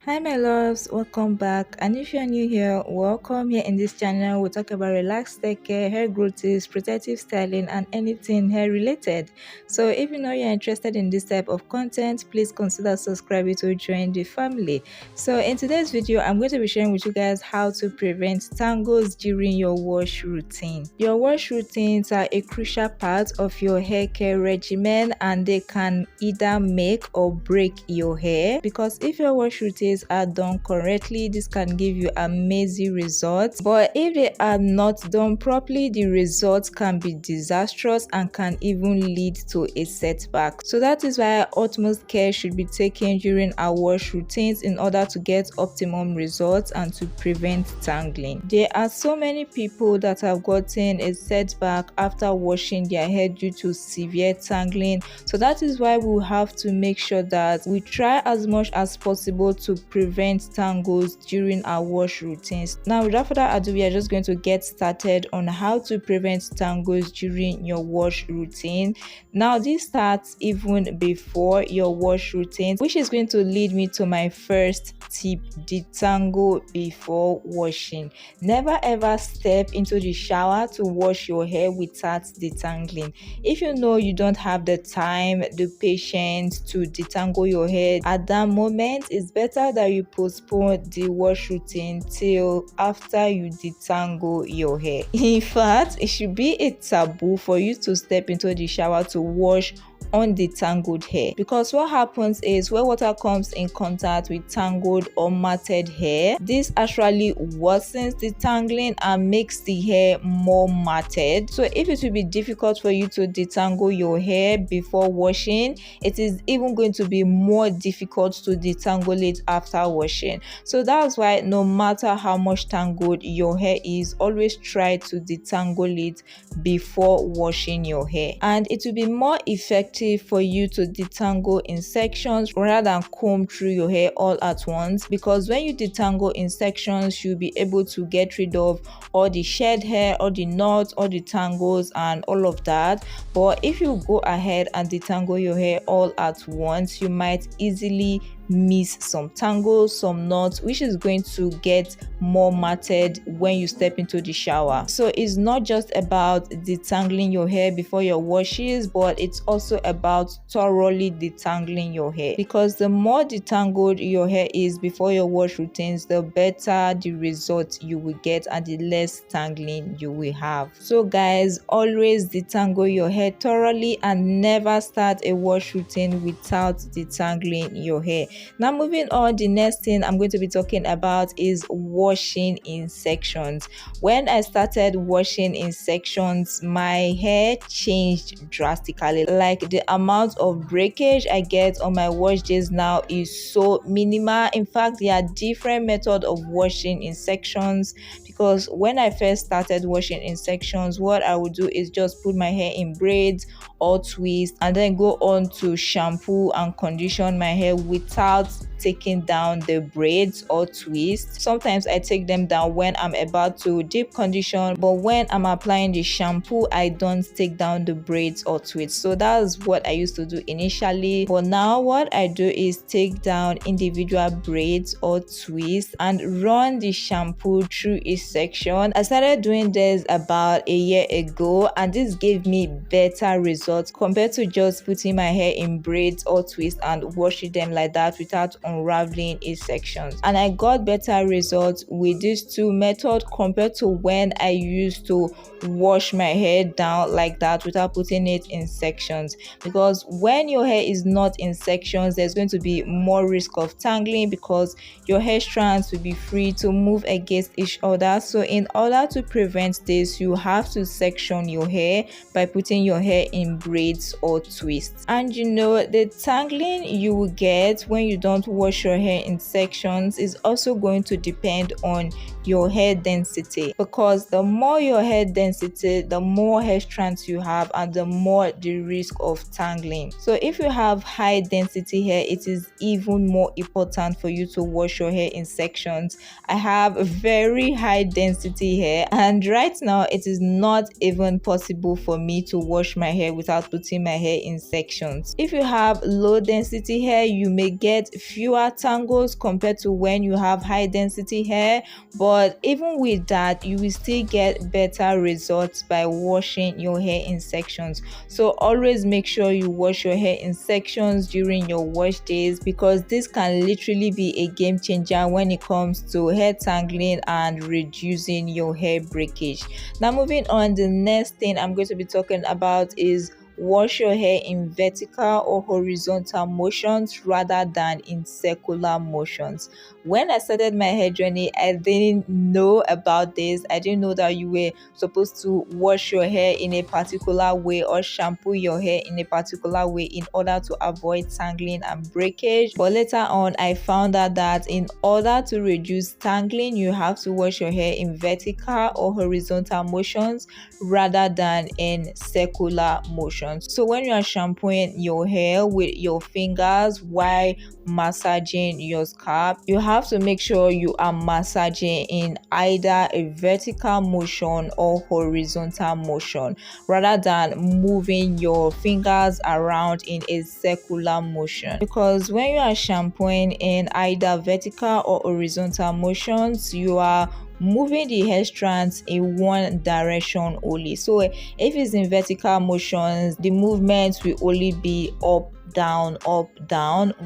Hi my loves, welcome back, and if you're new here, welcome. Here in this channel we'll talk about relaxed hair care, hair growth tips, protective styling, and anything hair related. So if you know you're interested in this type of content, please consider subscribing to join the family. So in today's video, I'm going to be sharing with you guys how to prevent tangles during your wash routine. Your wash routines are a crucial part of your hair care regimen, and they can either make or break your hair, because if your wash routine are done correctly, this can give you amazing results, but if they are not done properly, the results can be disastrous and can even lead to a setback. So that is why utmost care should be taken during our wash routines in order to get optimum results and to prevent tangling. There are so many people that have gotten a setback after washing their hair due to severe tangling. So that is why we have to make sure that we try as much as possible to prevent tangles during our wash routines. Now without further ado, we are just going to get started on how to prevent tangles during your wash routine. Now this starts even before your wash routine, which is going to lead me to my first tip: detangle before washing. Never ever step into the shower to wash your hair without detangling. If you know you don't have the time, the patience to detangle your hair at that moment, it's better that you postpone the wash routine till after you detangle your hair. In fact, it should be a taboo for you to step into the shower to wash undetangled hair, because what happens is when water comes in contact with tangled or matted hair, this actually worsens the tangling and makes the hair more matted. So if it will be difficult for you to detangle your hair before washing, it is even going to be more difficult to detangle it after washing. So that's why no matter how much tangled your hair is, always try to detangle it before washing your hair, and it will be more effective for you to detangle in sections rather than comb through your hair all at once, because when you detangle in sections, you'll be able to get rid of all the shed hair, all the knots, all the tangles and all of that. But if you go ahead and detangle your hair all at once, you might easily miss some tangles, some knots, which is going to get more matted when you step into the shower. So it's not just about detangling your hair before your washes, but it's also about thoroughly detangling your hair, because the more detangled your hair is before your wash routines, the better the result you will get and the less tangling you will have. So guys, always detangle your hair thoroughly and never start a wash routine without detangling your hair. Now moving on, the next thing I'm going to be talking about is washing in sections. When I started washing in sections, my hair changed drastically. Like, the amount of breakage I get on my wash days now is so minimal. In fact, there are different methods of washing in sections, because when I first started washing in sections, what I would do is just put my hair in braids or twist and then go on to shampoo and condition my hair without taking down the braids or twist. Sometimes I take them down when I'm about to deep condition, but when I'm applying the shampoo, I don't take down the braids or twist. So that's what I used to do initially, but now what I do is take down individual braids or twists and run the shampoo through each section. I started doing this about a year ago, and this gave me better results compared to just putting my hair in braids or twists and washing them like that without unraveling each section. And I got better results with these two methods compared to when I used to wash my hair down like that without putting it in sections, because when your hair is not in sections, there's going to be more risk of tangling because your hair strands will be free to move against each other. So in order to prevent this, you have to section your hair by putting your hair in braids or twists. And you know, the tangling you will get when you don't wash your hair in sections is also going to depend on your hair density, because the more your hair density, the more hair strands you have and the more the risk of tangling. So if you have high density hair, it is even more important for you to wash your hair in sections. I have very high density hair, and right now it is not even possible for me to wash my hair without putting my hair in sections. If you have low density hair, you may get few fewer tangles compared to when you have high density hair, but even with that you will still get better results by washing your hair in sections. So always make sure you wash your hair in sections during your wash days, because this can literally be a game changer when it comes to hair tangling and reducing your hair breakage. Now moving on, the next thing I'm going to be talking about is wash your hair in vertical or horizontal motions rather than in circular motions. When I started my hair journey, I didn't know about this. I didn't know that you were supposed to wash your hair in a particular way or shampoo your hair in a particular way in order to avoid tangling and breakage. But later on, I found out that in order to reduce tangling, you have to wash your hair in vertical or horizontal motions rather than in circular motions. So when you are shampooing your hair with your fingers while massaging your scalp, you have to make sure you are massaging in either a vertical motion or horizontal motion rather than moving your fingers around in a circular motion, because when you are shampooing in either vertical or horizontal motions, you are moving the hair strands in one direction only. So if it's in vertical motions, the movements will only be up down,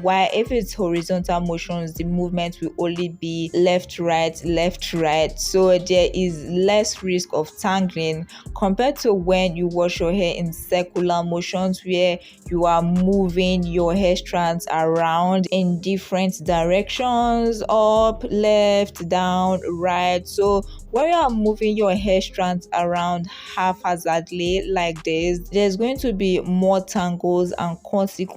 while if it's horizontal motions, the movement will only be left right. So there is less risk of tangling compared to when you wash your hair in circular motions, where you are moving your hair strands around in different directions, up, left, down, right. So when you are moving your hair strands around haphazardly like this, there's going to be more tangles and consequently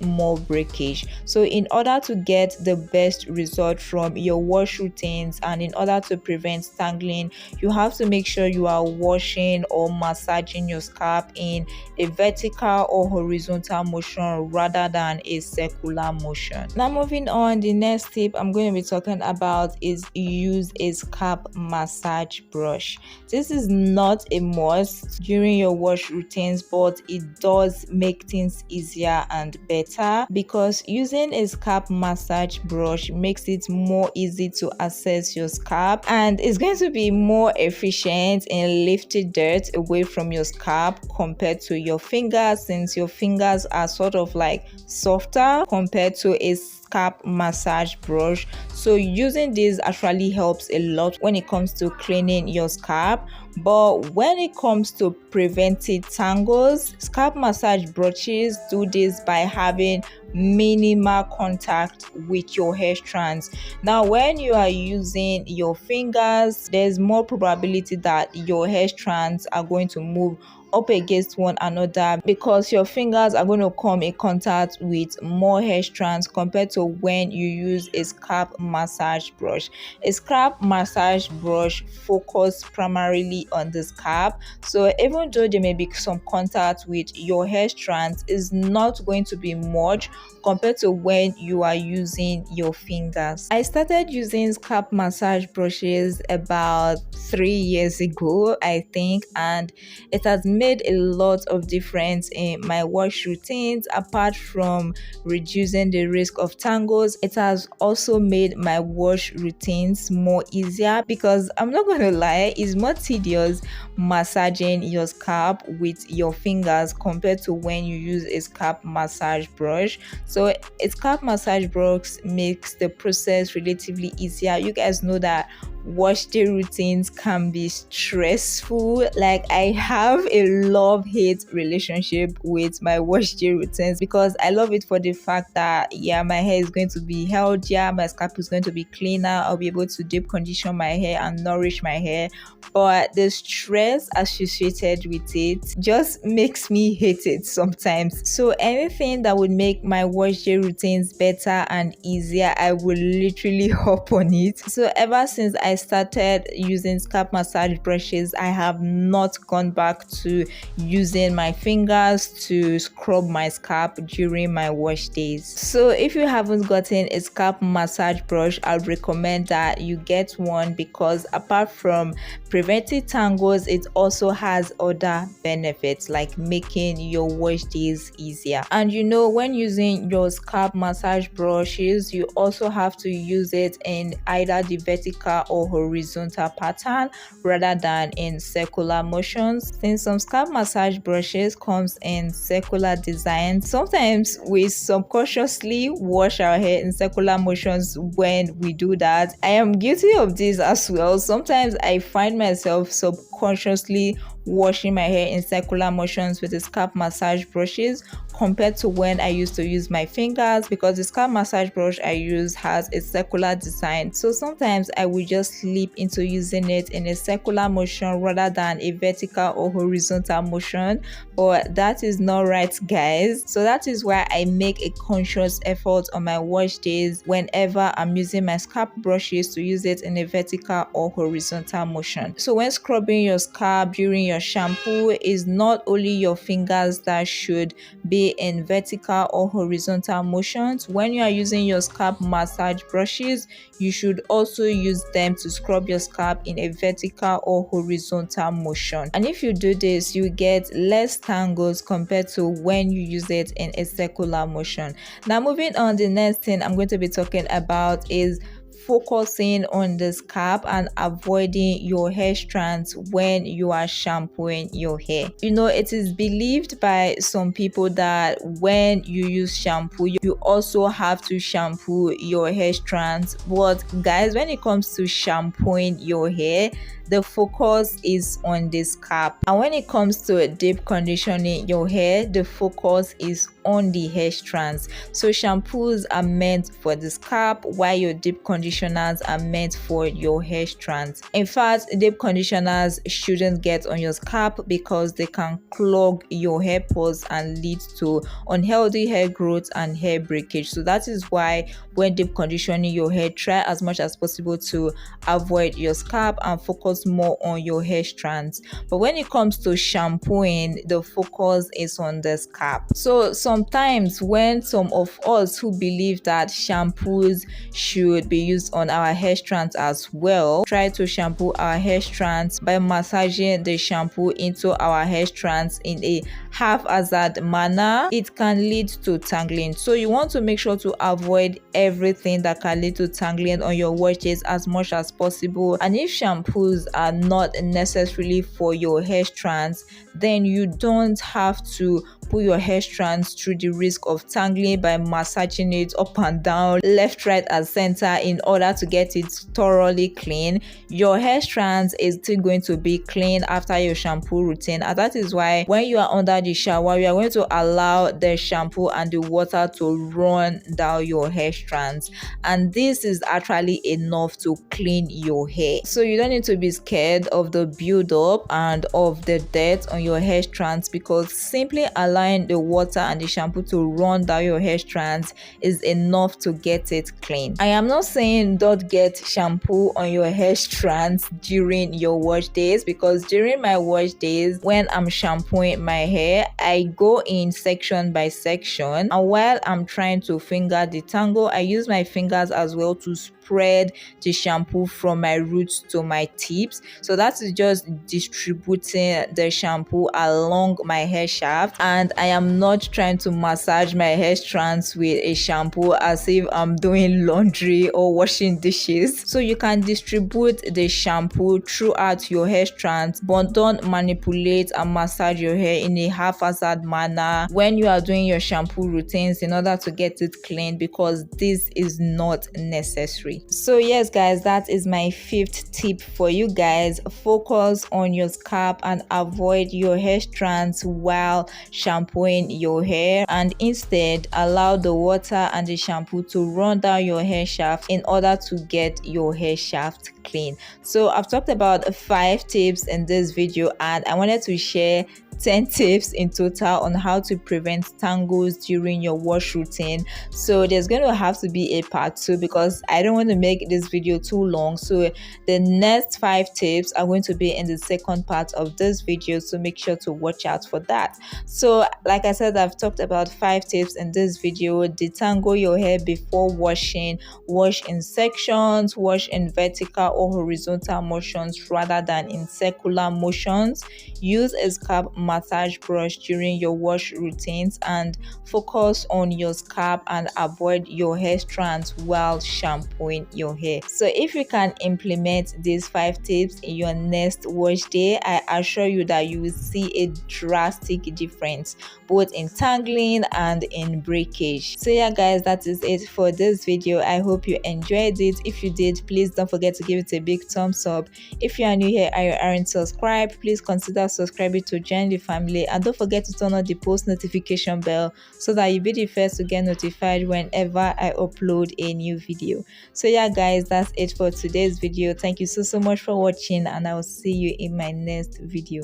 more breakage. So in order to get the best result from your wash routines and in order to prevent tangling, you have to make sure you are washing or massaging your scalp in a vertical or horizontal motion rather than a circular motion. Now moving on, the next tip I'm going to be talking about is use a scalp massage brush. This is not a must during your wash routines, but it does make things easier and better, because using a scalp massage brush makes it more easy to access your scalp and it's going to be more efficient in lifting dirt away from your scalp compared to your fingers, since your fingers are sort of like softer compared to a scalp massage brush. So using this actually helps a lot when it comes to cleaning your scalp. But when it comes to preventing tangles, scalp massage brushes do this by having minimal contact with your hair strands. Now when you are using your fingers, there's more probability that your hair strands are going to move up against one another, because your fingers are going to come in contact with more hair strands compared to when you use a scalp massage brush. A scalp massage brush focuses primarily on the scalp, so even though there may be some contact with your hair strands, is not going to be much compared to when you are using your fingers. I started using scalp massage brushes about 3 years ago, I think, and it has made a lot of difference in my wash routines. Apart from reducing the risk of tangles, it has also made my wash routines more easier, because I'm not going to lie, it's more tedious massaging your scalp with your fingers compared to when you use a scalp massage brush. So a scalp massage brush makes the process relatively easier. You guys know that wash day routines can be stressful. Like, I have a love-hate relationship with my wash day routines, because I love it for the fact that my hair is going to be healthier, my scalp is going to be cleaner, I'll be able to deep condition my hair and nourish my hair. But the stress associated with it just makes me hate it sometimes. So anything that would make my wash day routines better and easier, I will literally hop on it. So ever since I I started using scalp massage brushes, I have not gone back to using my fingers to scrub my scalp during my wash days. So if you haven't gotten a scalp massage brush, I would recommend that you get one, because apart from preventing tangles, it also has other benefits like making your wash days easier. And you know, when using your scalp massage brushes, you also have to use it in either the vertical or horizontal pattern rather than in circular motions. Since some scalp massage brushes comes in circular design, sometimes we subconsciously wash our hair in circular motions when we do that. I am guilty of this as well. Sometimes I find myself subconsciously washing my hair in circular motions with the scalp massage brushes compared to when I used to use my fingers, because the scalp massage brush I use has a circular design. So sometimes I will just slip into using it in a circular motion rather than a vertical or horizontal motion, but that is not right, guys. So that is why I make a conscious effort on my wash days whenever I'm using my scalp brushes to use it in a vertical or horizontal motion. So when scrubbing your scalp during your shampoo, is not only your fingers that should be in vertical or horizontal motions. When you are using your scalp massage brushes, you should also use them to scrub your scalp in a vertical or horizontal motion. And if you do this, you get less tangles compared to when you use it in a circular motion. Now moving on, the next thing I'm going to be talking about is focusing on the scalp and avoiding your hair strands when you are shampooing your hair. You know, it is believed by some people that when you use shampoo, you also have to shampoo your hair strands. But guys, when it comes to shampooing your hair, the focus is on the scalp. And when it comes to deep conditioning your hair, the focus is on the hair strands. So shampoos are meant for the scalp, while your deep conditioners are meant for your hair strands. In fact, deep conditioners shouldn't get on your scalp because they can clog your hair pores and lead to unhealthy hair growth and hair breakage. So that is why when deep conditioning your hair, try as much as possible to avoid your scalp and focus more on your hair strands. But when it comes to shampooing, the focus is on the scalp. So sometimes when some of us who believe that shampoos should be used on our hair strands as well, try to shampoo our hair strands by massaging the shampoo into our hair strands in a haphazard manner, it can lead to tangling. So you want to make sure to avoid everything that can lead to tangling on your washes as much as possible. And if shampoos are not necessarily for your hair strands, then you don't have to put your hair strands through the risk of tangling by massaging it up and down, left, right, and center in order to get it thoroughly clean. Your hair strands is still going to be clean after your shampoo routine, and that is why when you are under the shower, you are going to allow the shampoo and the water to run down your hair strands, and this is actually enough to clean your hair. So you don't need to be scared of the build-up and of the dirt on your hair strands, because simply allowing the water and the shampoo to run down your hair strands is enough to get it clean. I am not saying don't get shampoo on your hair strands during your wash days, because during my wash days, when I'm shampooing my hair, I go in section by section, and while I'm trying to finger detangle, I use my fingers as well to spread the shampoo from my roots to my tips. So that is just distributing the shampoo along my hair shaft, and I am not trying to massage my hair strands with a shampoo as if I'm doing laundry or washing dishes. So you can distribute the shampoo throughout your hair strands, but don't manipulate and massage your hair in a haphazard manner when you are doing your shampoo routines in order to get it clean, because this is not necessary. So yes guys, that is my 5th tip for you guys. Focus on your scalp and avoid your hair strands while shampooing your hair, and instead allow the water and the shampoo to run down your hair shaft in order to get your hair shaft clean. So I've talked about 5 tips in this video, and I wanted to share 10 tips in total on how to prevent tangles during your wash routine. So there's going to have to be a part 2 because I don't want to make this video too long. So the next 5 tips are going to be in the second part of this video, so make sure to watch out for that. So like I said, I've talked about 5 tips in this video. Detangle your hair before washing. Wash in sections, wash in vertical or horizontal motions rather than in circular motions. Use a scalp massage brush during your wash routines and focus on your scalp and avoid your hair strands while shampooing your hair. So if you can implement these 5 tips in your next wash day, I assure you that you will see a drastic difference both in tangling and in breakage. So yeah guys, that is it for this video. I hope you enjoyed it. If you did, please don't forget to give it a big thumbs up. If you are new here and you aren't subscribed, please consider subscribing to join the family, and don't forget to turn on the post notification bell so that you'll be the first to get notified whenever I upload a new video. So yeah guys, that's it for today's video. Thank you so much for watching, and I will see you in my next video.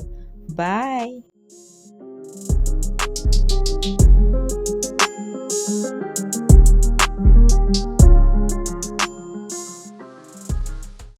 Bye.